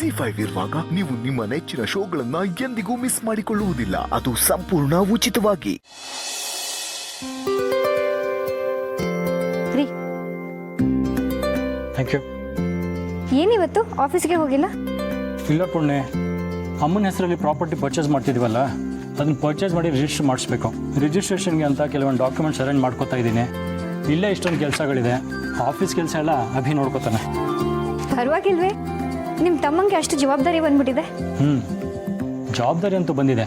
ಜಿ5 ಇರುವಾಗ ನೀವು ನಿಮ್ಮ ನೆಚ್ಚಿನ ಶೋಗಳನ್ನ ಎಂದಿಗೂ ಮಿಸ್ ಮಾಡಿಕೊಳ್ಳುವುದಿಲ್ಲ. ಅದು ಸಂಪೂರ್ಣ ಉಚಿತವಾಗಿ. Thank you. ಏನಿವತ್ತು ಆಫೀಸ್ಗೆ ಹೋಗಿಲ್ಲ? ಇಲ್ಲ ಪುಣ್ಯ, ಅಮ್ಮನ ಹೆಸರಲ್ಲಿ ಪ್ರಾಪರ್ಟಿ ಪರ್ಚೇಸ್ ಮಾಡ್ತಿದ್ದೀವಲ್ಲ, ಅದನ್ನು ಪರ್ಚೇಸ್ ಮಾಡಿ ರಿಜಿಸ್ಟರ್ ಮಾಡಿಸ್ಬೇಕು. ರಿಜಿಸ್ಟ್ರೇಷನ್ಗೆ ಅಂತ ಕೆಲವೊಂದು ಡಾಕ್ಯುಮೆಂಟ್ಸ್ ಅರೇಂಜ್ ಮಾಡ್ಕೋತಾ ಇದ್ದೀನಿ. ಇಲ್ಲೇ ಇಷ್ಟೊಂದು ಕೆಲಸಗಳಿದೆ. ಆಫೀಸ್ ಕೆಲಸ ಎಲ್ಲ ಅಭಿ ನೋಡ್ಕೋತಾನೆ. ಪರವಾಗಿಲ್ವೇ, ನಿಮ್ಮ ತಮ್ಮಂಗೆ ಅಷ್ಟು ಜವಾಬ್ದಾರಿ ಬಂದ್ಬಿಟ್ಟಿದೆ. ಜವಾಬ್ದಾರಿ ಅಂತೂ ಬಂದಿದೆ,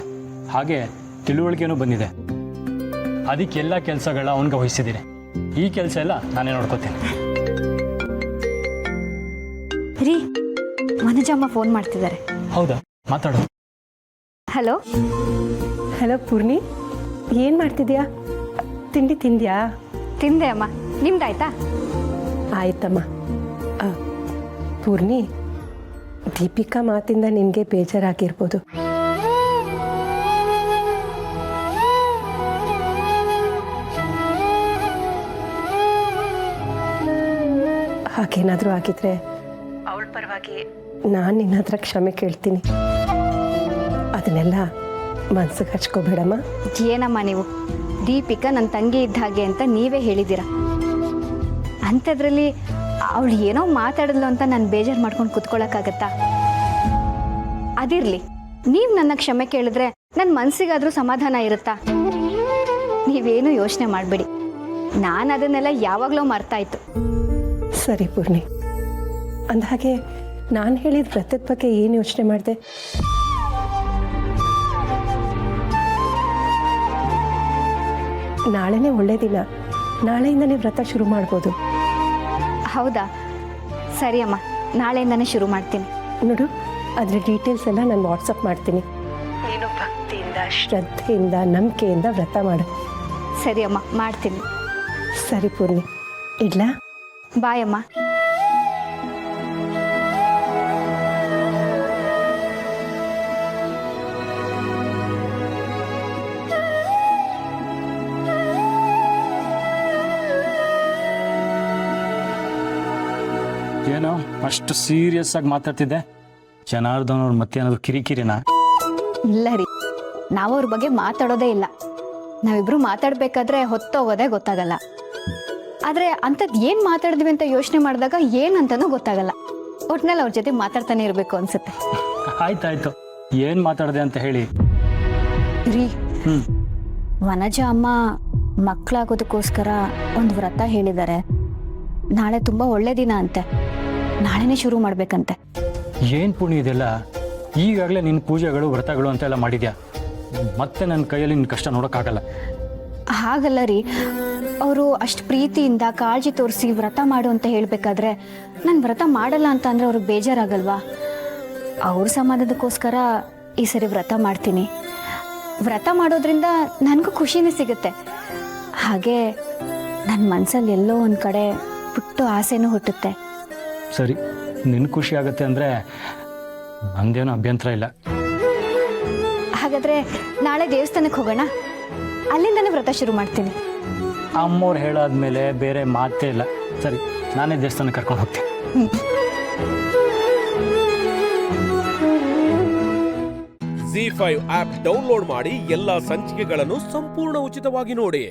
ಹಾಗೆ ತಿಳುವಳಿಕೆನೂ ಬಂದಿದೆ. ಅದಕ್ಕೆಲ್ಲ ಕೆಲಸಗಳ ಅವನಿಗೆ ವಹಿಸಿದ್ದೀನಿ. ಈ ಕೆಲಸ ಎಲ್ಲ ನಾನೇ ನೋಡ್ಕೋತೀನಿ. ರೀ, ಮನಜಮ್ಮ ಫೋನ್ ಮಾಡ್ತಿದ್ದಾರೆ. ಹೌದಾ, ಮಾತಾಡು. ಹಲೋ. ಹಲೋ ಪೂರ್ಣಿ, ಏನು ಮಾಡ್ತಿದ್ಯಾ? ತಿಂಡಿ ತಿಂದ್ಯಾ? ತಿಂದೆ ಅಮ್ಮ, ನಿಮ್ದಾಯ್ತಾ? ಆಯ್ತಮ್ಮ. ಪೂರ್ಣಿ, ದೀಪಿಕಾ ಮಾತಿಂದ ನಿನಗೆ ಬೇಜಾರಾಗಿರ್ಬೋದು. ಹಾಗೇನಾದರೂ ಆಗಿದ್ರೆ ಅವಳ ಪರವಾಗಿ ನಾನು ನಿನ್ನ ಹತ್ರ ಕ್ಷಮೆ ಕೇಳ್ತೀನಿ. ಅದನ್ನೆಲ್ಲ ಮನ್ಸಿಗೆ ಹಚ್ಕೋಬೇಡಮ್ಮ. ಏನಮ್ಮ ನೀವು, ದೀಪಿಕಾ ನನ್ನ ತಂಗಿ ಇದ್ದ ಹಾಗೆ ಅಂತ ನೀವೇ ಹೇಳಿದ್ದೀರ. ಅಂಥದ್ರಲ್ಲಿ ಅವಳು ಏನೋ ಮಾತಾಡಿದ್ಲು ಅಂತ ನಾನು ಬೇಜಾರು ಮಾಡ್ಕೊಂಡು ಕುತ್ಕೊಳ್ಳೋಕ್ಕಾಗತ್ತಾ? ಅದಿರಲಿ, ನೀವು ನನ್ನ ಕ್ಷಮೆ ಕೇಳಿದ್ರೆ ನನ್ನ ಮನಸ್ಸಿಗಾದರೂ ಸಮಾಧಾನ ಇರುತ್ತಾ? ನೀವೇನು ಯೋಚನೆ ಮಾಡಬೇಡಿ, ನಾನು ಅದನ್ನೆಲ್ಲ ಯಾವಾಗಲೂ ಮರ್ತಾಯಿತ್ತು. ಸರಿ ಪೂರ್ಣಿ, ಅಂದಹಾಗೆ ನಾನು ಹೇಳಿದ ವ್ರತದ ಬಗ್ಗೆ ಏನು ಯೋಚನೆ ಮಾಡಿದೆ? ನಾಳೆನೇ ಒಳ್ಳೆ ದಿನ, ನಾಳೆಯಿಂದನೇ ವ್ರತ ಶುರು ಮಾಡ್ಬೋದು. ಹೌದಾ? ಸರಿ ಅಮ್ಮ, ನಾಳೆಯಿಂದನೇ ಶುರು ಮಾಡ್ತೀನಿ. ನೋಡು, ಅದರ ಡೀಟೇಲ್ಸ್ ಎಲ್ಲ ನಾನು ವಾಟ್ಸಪ್ ಮಾಡ್ತೀನಿ. ಏನು ಭಕ್ತಿಯಿಂದ, ಶ್ರದ್ಧೆಯಿಂದ, ನಂಬಿಕೆಯಿಂದ ವ್ರತ ಮಾಡು. ಸರಿ ಅಮ್ಮ, ಮಾಡ್ತೀನಿ. ಸರಿ ಪೂರ್ಣಿ, ಇಡ್ಲಾ? ಬಾಯ್ ಅಮ್ಮ. ಏನೋ ಅಷ್ಟು ಸೀರಿಯಸ್ ಆಗಿ ಮಾತಾಡ್ತಿದ್ದೆ? ಜನಾರ್ದನ್ ಅವ್ರ ಮತ್ತೆ ಏನಾದ್ರು ಕಿರಿಕಿರಿನಾ? ಇಲ್ಲ ರೀ, ನಾವು ಅವ್ರ ಬಗ್ಗೆ ಮಾತಾಡೋದೇ ಇಲ್ಲ. ನಾವಿಬ್ರು ಮಾತಾಡ್ಬೇಕಾದ್ರೆ ಹೊತ್ತೋಗೋದೇ ಗೊತ್ತಾಗಲ್ಲ. ಆದರೆ ಅಂಥದ್ದು ಏನು ಮಾತಾಡಿದ್ವಿ ಅಂತ ಯೋಚನೆ ಮಾಡಿದಾಗ ಏನಂತನೂ ಗೊತ್ತಾಗಲ್ಲ. ಒಟ್ನಲ್ಲಿ ಅವ್ರ ಜೊತೆ ಮಾತಾಡ್ತಾನೆ ಇರಬೇಕು ಅನ್ಸುತ್ತೆ. ಆಯ್ತಾಯ್ತು, ಏನು ಮಾತಾಡಿದೆ ಅಂತ ಹೇಳಿ. ರೀ, ವನಜ ಅಮ್ಮ ಮಕ್ಕಳಾಗೋದಕ್ಕೋಸ್ಕರ ಒಂದು ವ್ರತ ಹೇಳಿದ್ದಾರೆ. ನಾಳೆ ತುಂಬ ಒಳ್ಳೆ ದಿನ ಅಂತೆ, ನಾಳೆನೇ ಶುರು ಮಾಡ್ಬೇಕಂತೆ. ಏನು ಪುಣ್ಯ ಇದೆಲ್ಲ? ಈಗಾಗಲೇ ನಿನ್ನ ಪೂಜೆಗಳು ವ್ರತಗಳು ಅಂತೆಲ್ಲ ಮಾಡಿದ್ಯಾ, ಮತ್ತೆ ನನ್ನ ಕೈಯಲ್ಲಿ ನಿನ್ನ ಕಷ್ಟ ನೋಡೋಕ್ಕಾಗಲ್ಲ. ಹಾಗಲ್ಲ ರೀ, ಅವರು ಅಷ್ಟು ಪ್ರೀತಿಯಿಂದ ಕಾಳಜಿ ತೋರಿಸಿ ವ್ರತ ಮಾಡು ಅಂತ ಹೇಳಬೇಕಾದ್ರೆ ನಾನು ವ್ರತ ಮಾಡಲ್ಲ ಅಂತ ಅಂದರೆ ಅವ್ರಿಗೆ ಬೇಜಾರಾಗಲ್ವಾ? ಅವ್ರ ಸಮಾಧಾನಕ್ಕೋಸ್ಕರ ಈ ಸರಿ ವ್ರತ ಮಾಡ್ತೀನಿ. ವ್ರತ ಮಾಡೋದ್ರಿಂದ ನನಗೂ ಖುಷಿನೇ ಸಿಗುತ್ತೆ. ಹಾಗೆ ನನ್ನ ಮನಸ್ಸಲ್ಲಿ ಎಲ್ಲೋ ಒಂದು ಕಡೆ ಪುಟ್ಟ ಆಸೆನೂ ಹುಟ್ಟುತ್ತೆ. ಸರಿ, ನಿನ್ನ ಖುಷಿ ಆಗುತ್ತೆ ಅಂದರೆ ನಂದೇನೂ ಅಭ್ಯಂತರ ಇಲ್ಲ. ಹಾಗಾದರೆ ನಾಳೆ ದೇವಸ್ಥಾನಕ್ಕೆ ಹೋಗೋಣ, ಅಲ್ಲಿಂದನೇ ವ್ರತ ಶುರು ಮಾಡ್ತೀನಿ. ಅಮ್ಮವ್ರು ಹೇಳಾದ್ಮೇಲೆ ಬೇರೆ ಮಾತೇ ಇಲ್ಲ. ಸರಿ, ನಾನೇ ದೇವಸ್ಥಾನಕ್ಕೆ ಕರ್ಕೊಂಡು ಹೋಗ್ತೀನಿ. ಜಿ5 ಆಪ್ ಡೌನ್ಲೋಡ್ ಮಾಡಿ ಎಲ್ಲಾ ಸಂಚಿಕೆಗಳನ್ನು ಸಂಪೂರ್ಣ ಉಚಿತವಾಗಿ ನೋಡಿ.